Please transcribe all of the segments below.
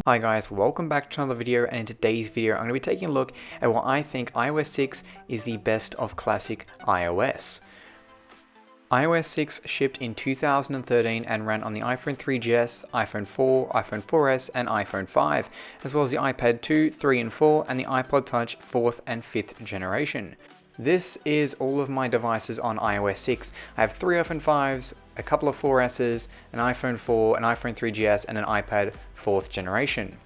Hi guys, welcome back to another video, and in today's video I'm going to be taking a look at why I think iOS 6 is the best of classic iOS. iOS 6 shipped in 2013 and ran on the iPhone 3GS, iPhone 4, iPhone 4S and iPhone 5, as well as the iPad 2, 3 and 4 and the iPod Touch 4th and 5th generation. This is all of my devices on iOS 6. I have 3 iPhone 5s, a couple of 4Ss, an iPhone 4, an iPhone 3GS, and an iPad 4th generation.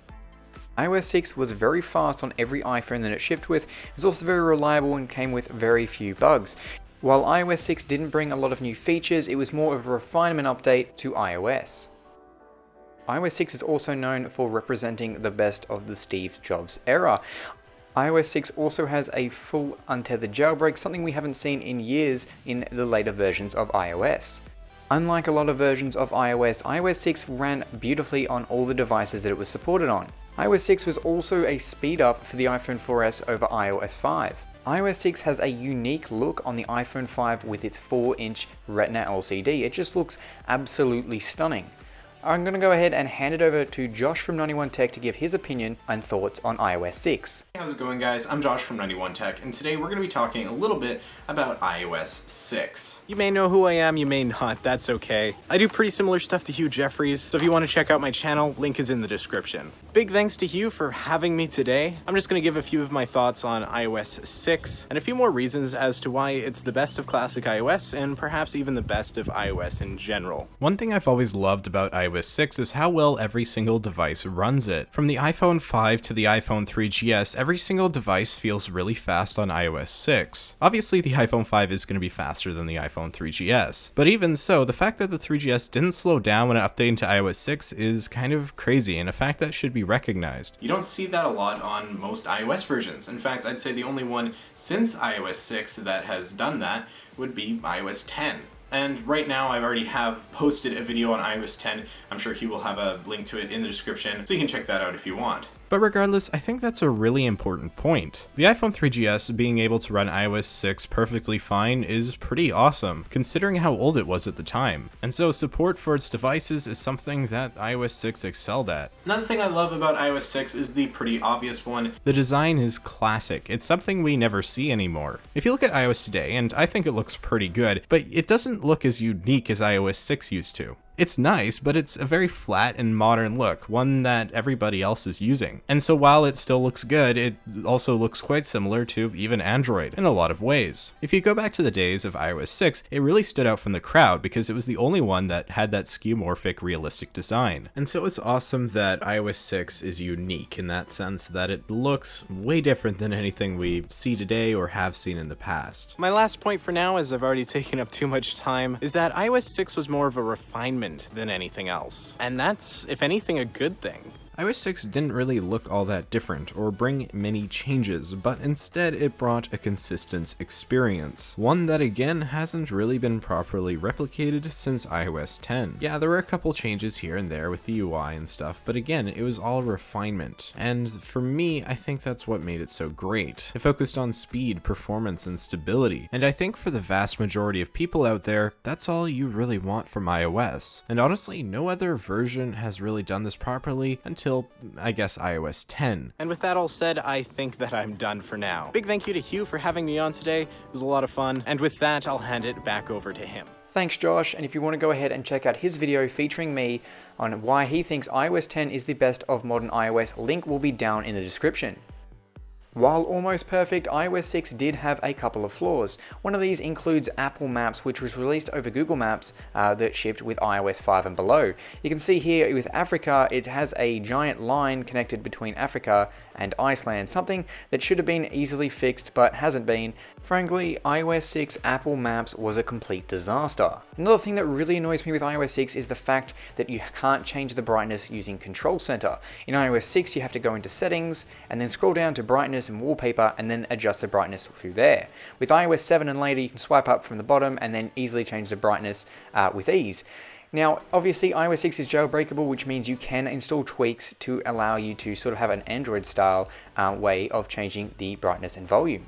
iOS 6 was very fast on every iPhone that it shipped with. It was also very reliable and came with very few bugs. While iOS 6 didn't bring a lot of new features, it was more of a refinement update to iOS. iOS 6 is also known for representing the best of the Steve Jobs era. iOS 6 also has a full untethered jailbreak, something we haven't seen in years in the later versions of iOS. Unlike a lot of versions of iOS, iOS 6 ran beautifully on all the devices that it was supported on. iOS 6 was also a speed up for the iPhone 4S over iOS 5. iOS 6 has a unique look on the iPhone 5 with its 4-inch Retina LCD. It just looks absolutely stunning. I'm going to go ahead and hand it over to Josh from 91Tech to give his opinion and thoughts on iOS 6. Hey, how's it going, guys? I'm Josh from 91Tech, and today we're going to be talking a little bit about iOS 6. You may know who I am, you may not, that's okay. I do pretty similar stuff to Hugh Jeffries, so if you want to check out my channel, link is in the description. Big thanks to Hugh for having me today. I'm just going to give a few of my thoughts on iOS 6, and a few more reasons as to why it's the best of classic iOS, and perhaps even the best of iOS in general. One thing I've always loved about iOS 6 is how well every single device runs it. From the iPhone 5 to the iPhone 3GS, every single device feels really fast on iOS 6. Obviously, the iPhone 5 is going to be faster than the iPhone 3GS, but even so, the fact that the 3GS didn't slow down when it updated to iOS 6 is kind of crazy, and a fact that should be recognized. You don't see that a lot on most iOS versions. In fact, I'd say the only one since iOS 6 that has done that would be iOS 10. And right now I already have posted a video on iOS 10. I'm sure he will have a link to it in the description, so you can check that out if you want. But regardless, I think that's a really important point. The iPhone 3GS being able to run iOS 6 perfectly fine is pretty awesome, considering how old it was at the time. And so support for its devices is something that iOS 6 excelled at. Another thing I love about iOS 6 is the pretty obvious one. The design is classic. It's something we never see anymore. If you look at iOS today, and I think it looks pretty good, but it doesn't look as unique as iOS 6 used to. It's nice, but it's a very flat and modern look, one that everybody else is using. And so while it still looks good, it also looks quite similar to even Android in a lot of ways. If you go back to the days of iOS 6, it really stood out from the crowd because it was the only one that had that skeuomorphic realistic design. And so it's awesome that iOS 6 is unique in that sense that it looks way different than anything we see today or have seen in the past. My last point for now, as I've already taken up too much time, is that iOS 6 was more of a refinement than anything else. And that's, if anything, a good thing. iOS 6 didn't really look all that different or bring many changes, but instead it brought a consistent experience, one that again hasn't really been properly replicated since iOS 10. Yeah, there were a couple changes here and there with the UI and stuff, but again, it was all refinement, and for me, I think that's what made it so great. It focused on speed, performance, and stability, and I think for the vast majority of people out there, that's all you really want from iOS. And honestly, no other version has really done this properly until, I guess, iOS 10. And with that all said, I think that I'm done for now. Big thank you to Hugh for having me on today. It was a lot of fun. And with that, I'll hand it back over to him. Thanks Josh, and if you want to go ahead and check out his video featuring me on why he thinks iOS 10 is the best of modern iOS, link will be down in the description. While almost perfect, iOS 6 did have a couple of flaws. One of these includes Apple Maps, which was released over Google Maps that shipped with iOS 5 and below. You can see here with Africa, it has a giant line connected between Africa and Iceland, something that should have been easily fixed but hasn't been. Frankly, iOS 6 Apple Maps was a complete disaster. Another thing that really annoys me with iOS 6 is the fact that you can't change the brightness using Control Center. In iOS 6, you have to go into Settings and then scroll down to Brightness and Wallpaper and then adjust the brightness through there. With iOS 7 and later, you can swipe up from the bottom and then easily change the brightness with ease. Now, obviously iOS 6 is jailbreakable, which means you can install tweaks to allow you to sort of have an Android style way of changing the brightness and volume.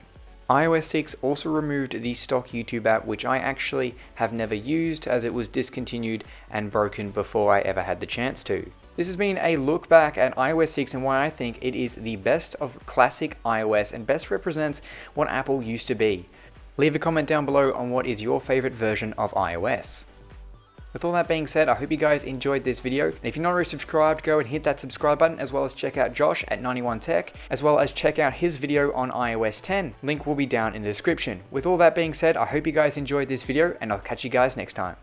iOS 6 also removed the stock YouTube app, which I actually have never used as it was discontinued and broken before I ever had the chance to. This has been a look back at iOS 6 and why I think it is the best of classic iOS and best represents what Apple used to be. Leave a comment down below on what is your favorite version of iOS. With all that being said, I hope you guys enjoyed this video. And if you're not already subscribed, go and hit that subscribe button, as well as check out Josh at 91Tech, as well as check out his video on iOS 10. Link will be down in the description. With all that being said, I hope you guys enjoyed this video, and I'll catch you guys next time.